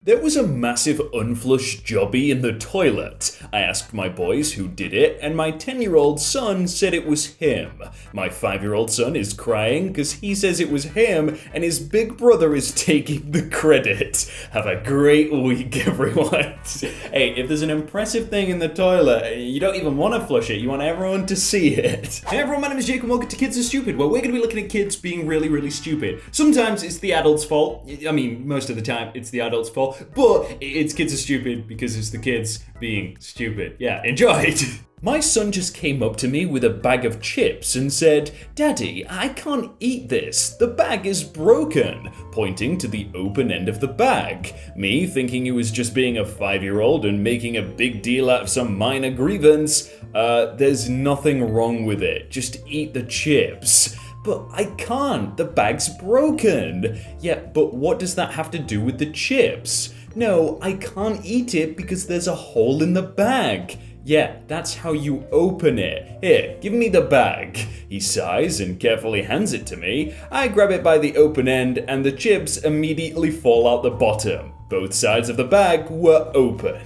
There was a massive unflushed jobby in the toilet. I asked my boys who did it, and my 10-year-old son said it was him. My 5-year-old son is crying because he says it was him, and his big brother is taking the credit. Have a great week, everyone. Hey, if there's an impressive thing in the toilet, you don't even want to flush it, you want everyone to see it. Hey everyone, my name is Jake and welcome to Kids Are Stupid, where we're going to be looking at kids being really, really stupid. Sometimes it's the adult's fault. I mean, most of the time it's the adult's fault. But it's Kids Are Stupid because it's the kids being stupid. Yeah, enjoy! My son just came up to me with a bag of chips and said, "Daddy, I can't eat this. The bag is broken," pointing to the open end of the bag. Me thinking he was just being a 5-year-old and making a big deal out of some minor grievance. There's nothing wrong with it. Just eat the chips. But I can't, the bag's broken. Yeah, but what does that have to do with the chips? No, I can't eat it because there's a hole in the bag. Yeah, that's how you open it. Here, give me the bag. He sighs and carefully hands it to me. I grab it by the open end and the chips immediately fall out the bottom. Both sides of the bag were open.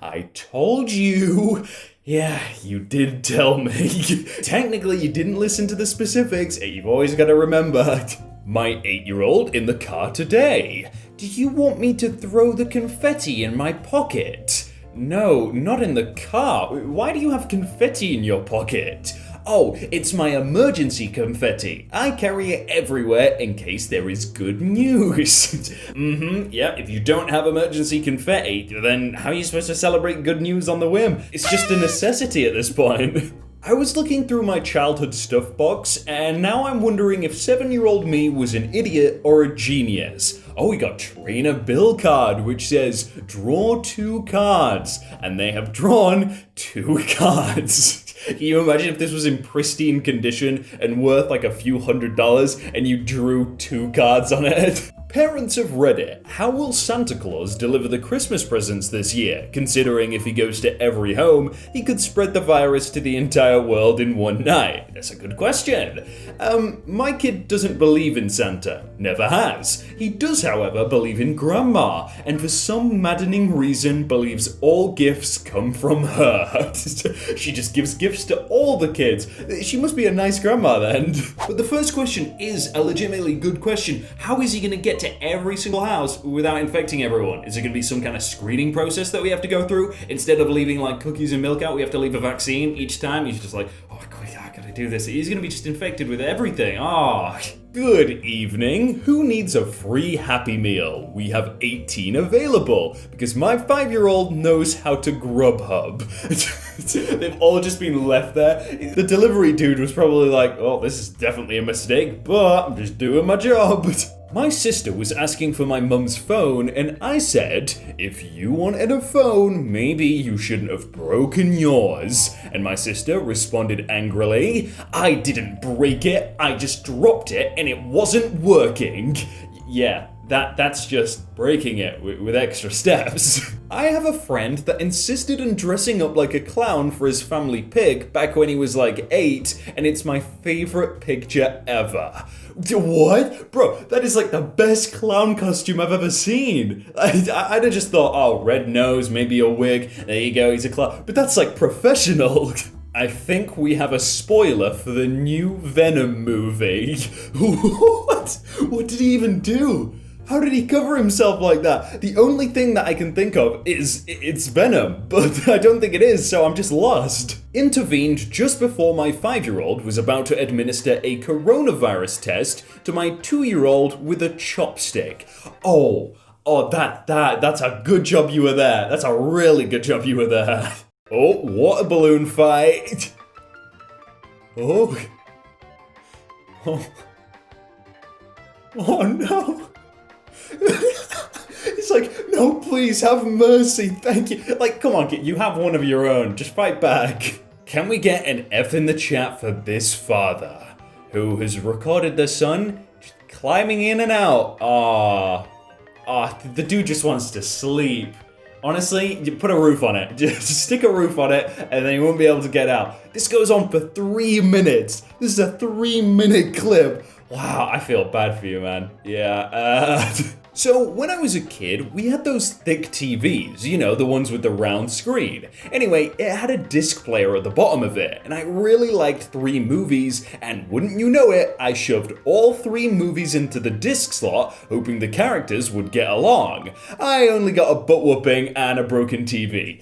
I told you. Yeah, you did tell me. Technically, you didn't listen to the specifics, and you've always got to remember. My 8-year-old in the car today. Do you want me to throw the confetti in my pocket? No, not in the car. Why do you have confetti in your pocket? Oh, it's my emergency confetti. I carry it everywhere in case there is good news. Yeah, if you don't have emergency confetti, then how are you supposed to celebrate good news on the whim? It's just a necessity at this point. I was looking through my childhood stuff box, and now I'm wondering if 7-year-old me was an idiot or a genius. Oh, we got Trainer Bill card, which says, draw 2 cards, and they have drawn 2 cards. Can you imagine if this was in pristine condition and worth like a few $100s and you drew 2 cards on it? Parents have read it. How will Santa Claus deliver the Christmas presents this year? Considering if he goes to every home, he could spread the virus to the entire world in one night. That's a good question. My kid doesn't believe in Santa. Never has. He does, however, believe in Grandma, and for some maddening reason believes all gifts come from her. She just gives gifts to all the kids. She must be a nice grandma then. But the first question is a legitimately good question. How is he going to get to every single house without infecting everyone? Is it going to be some kind of screening process that we have to go through? Instead of leaving like cookies and milk out, we have to leave a vaccine each time? He's just like, oh, I gotta do this. He's going to be just infected with everything. Good evening. Who needs a free Happy Meal? We have 18 available because my 5-year-old knows how to Grubhub. They've all just been left there. The delivery dude was probably like, oh, this is definitely a mistake, but I'm just doing my job. My sister was asking for my mum's phone, and I said, if you wanted a phone, maybe you shouldn't have broken yours. And my sister responded angrily, I didn't break it, I just dropped it and it wasn't working. Yeah, that's just breaking it with extra steps. I have a friend that insisted on dressing up like a clown for his family pig back when he was like 8, and it's my favorite picture ever. What? Bro, that is like the best clown costume I've ever seen. I'd have just thought, oh, red nose, maybe a wig, there you go, he's a clown. But that's like professional. I think we have a spoiler for the new Venom movie. What? What did he even do? How did he cover himself like that? The only thing that I can think of is it's Venom, but I don't think it is, so I'm just lost. Intervened just before my 5-year-old was about to administer a coronavirus test to my 2-year-old with a chopstick. Oh, that's a good job you were there. That's a really good job you were there. Oh, what a balloon fight. Oh no. It's like, no, please, have mercy, thank you. Like, come on, kid, you have one of your own, just fight back. Can we get an F in the chat for this father, who has recorded their son just climbing in and out? The dude just wants to sleep. Honestly, you put a roof on it. Just stick a roof on it, and then you won't be able to get out. This goes on for 3 minutes. This is a 3-minute clip. Wow, I feel bad for you, man. Yeah, So when I was a kid, we had those thick TVs, you know, the ones with the round screen. Anyway, it had a disc player at the bottom of it, and I really liked 3 movies, and wouldn't you know it, I shoved all 3 movies into the disc slot, hoping the characters would get along. I only got a butt whooping and a broken TV.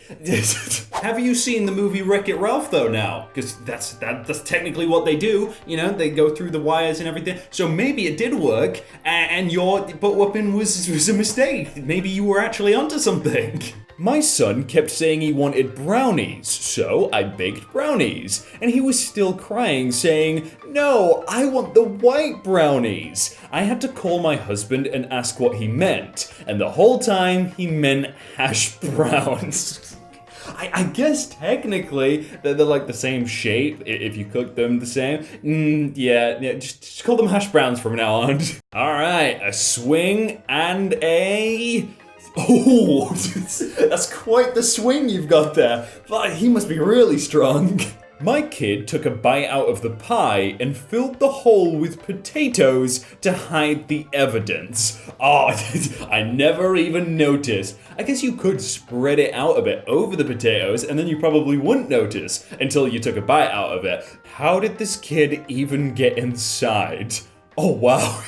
Have you seen the movie Wreck-It Ralph though now? Because that's technically what they do, you know, they go through the wires and everything. So maybe it did work, and your butt whooping was a mistake. Maybe you were actually onto something. My son kept saying he wanted brownies, so I baked brownies. And he was still crying, saying, "No, I want the white brownies." I had to call my husband and ask what he meant. And the whole time, he meant hash browns. I guess technically they're like the same shape if you cook them the same. Yeah, just call them hash browns from now on. All right, a swing and a... Oh, that's quite the swing you've got there. But he must be really strong. My kid took a bite out of the pie and filled the hole with potatoes to hide the evidence. Oh, I never even noticed. I guess you could spread it out a bit over the potatoes and then you probably wouldn't notice until you took a bite out of it. How did this kid even get inside? Oh wow,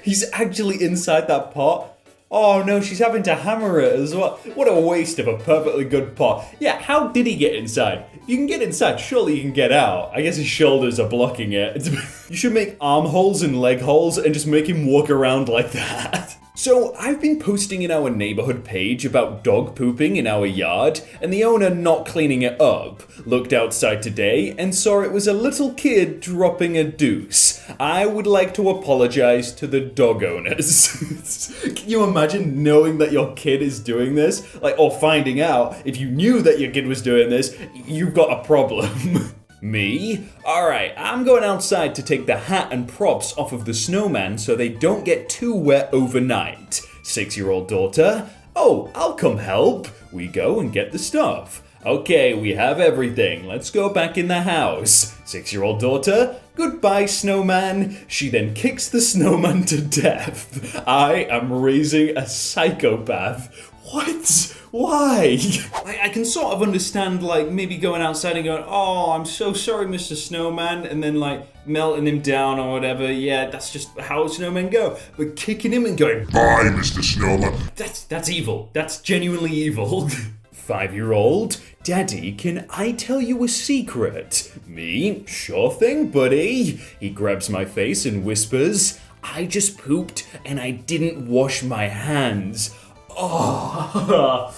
he's actually inside that pot. Oh no, she's having to hammer it as well. What a waste of a perfectly good pot. Yeah, how did he get inside? If you can get inside, surely you can get out. I guess his shoulders are blocking it. You should make arm holes and leg holes and just make him walk around like that. So I've been posting in our neighborhood page about dog pooping in our yard, and the owner not cleaning it up. Looked outside today and saw it was a little kid dropping a deuce. I would like to apologize to the dog owners. Can you imagine knowing that your kid is doing this? Or finding out if you knew that your kid was doing this, you've got a problem. Me? Alright, I'm going outside to take the hat and props off of the snowman so they don't get too wet overnight. 6-year-old daughter? Oh, I'll come help. We go and get the stuff. Okay, we have everything. Let's go back in the house. 6-year-old daughter? Goodbye, snowman. She then kicks the snowman to death. I am raising a psychopath. What? Why? I can sort of understand, like, maybe going outside and going, "Oh, I'm so sorry, Mr. Snowman," and then, like, melting him down or whatever. Yeah, that's just how snowmen go. But kicking him and going, "Bye, Mr. Snowman," that's evil. That's genuinely evil. 5-year-old, Daddy, can I tell you a secret? Me? Sure thing, buddy. He grabs my face and whispers, "I just pooped and I didn't wash my hands." Oh,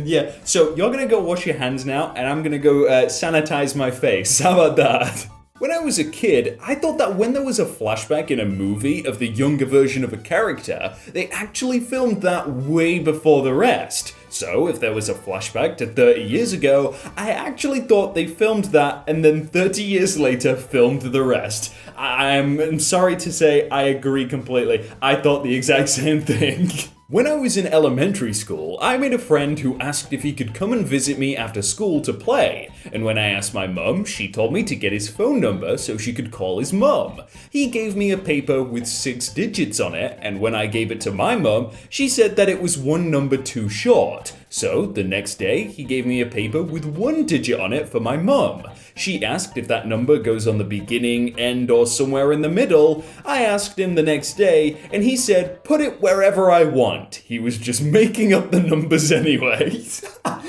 yeah. So you're gonna go wash your hands now, and I'm gonna go sanitize my face. How about that? When I was a kid, I thought that when there was a flashback in a movie of the younger version of a character, they actually filmed that way before the rest. So if there was a flashback to 30 years ago, I actually thought they filmed that and then 30 years later filmed the rest. I'm sorry to say I agree completely. I thought the exact same thing. When I was in elementary school, I made a friend who asked if he could come and visit me after school to play. And when I asked my mum, she told me to get his phone number so she could call his mum. He gave me a paper with 6 digits on it, and when I gave it to my mum, she said that it was 1 number too short. So the next day, he gave me a paper with 1 digit on it for my mum. She asked if that number goes on the beginning, end, or somewhere in the middle. I asked him the next day, and he said, put it wherever I want. He was just making up the numbers anyway.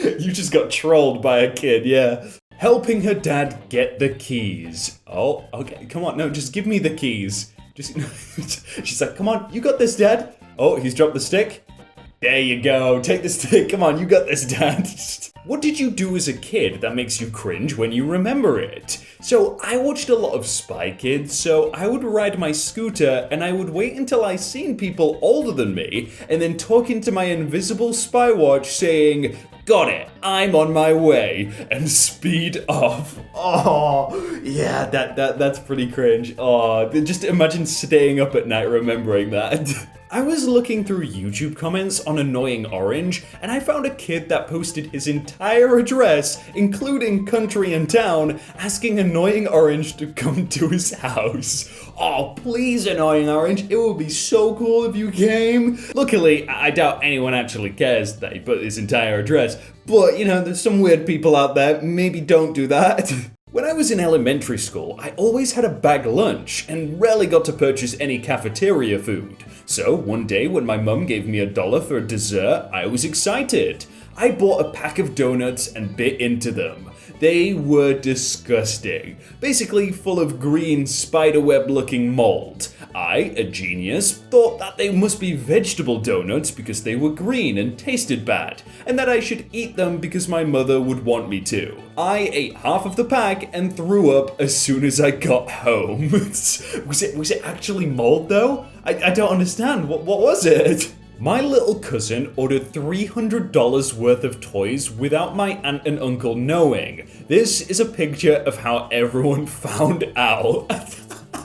You just got trolled by a kid, yeah. Helping her dad get the keys. Oh, okay, come on, no, just give me the keys. She's like, come on, you got this, Dad. Oh, he's dropped the stick. There you go, take the stick, come on, you got this, Dad. What did you do as a kid that makes you cringe when you remember it? So I watched a lot of Spy Kids, so I would ride my scooter and I would wait until I seen people older than me and then talk into my invisible spy watch saying, got it, I'm on my way, and speed off. Oh, yeah, that's pretty cringe. Oh, just imagine staying up at night remembering that. I was looking through YouTube comments on Annoying Orange, and I found a kid that posted his entire address, including country and town, asking Annoying Orange to come to his house. Oh, please, Annoying Orange, it would be so cool if you came. Luckily, I doubt anyone actually cares that he put his entire address, but you know, there's some weird people out there, maybe don't do that. When I was in elementary school, I always had a bag lunch and rarely got to purchase any cafeteria food. So one day when my mum gave me $1 for dessert, I was excited. I bought a pack of donuts and bit into them. They were disgusting, basically full of green spiderweb looking mold. I, a genius, thought that they must be vegetable donuts because they were green and tasted bad, and that I should eat them because my mother would want me to. I ate half of the pack and threw up as soon as I got home. Was it actually mold though? I don't understand. What was it? My little cousin ordered $300 worth of toys without my aunt and uncle knowing. This is a picture of how everyone found out.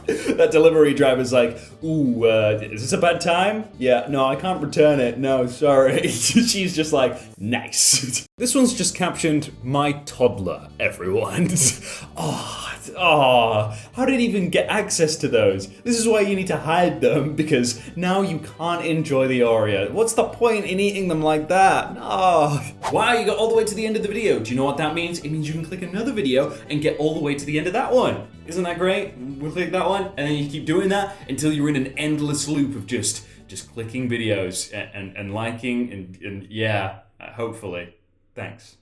That delivery driver's like, ooh, is this a bad time? Yeah, no, I can't return it. No, sorry. She's just like, nice. This one's just captioned, my toddler, everyone. How did he even get access to those? This is why you need to hide them, because now you can't enjoy the Oreo. What's the point in eating them like that? Oh. Wow, you got all the way to the end of the video. Do you know what that means? It means you can click another video and get all the way to the end of that one. Isn't that great? We'll click that one, and then you keep doing that until you're in an endless loop of just clicking videos and liking and yeah, hopefully. Thanks.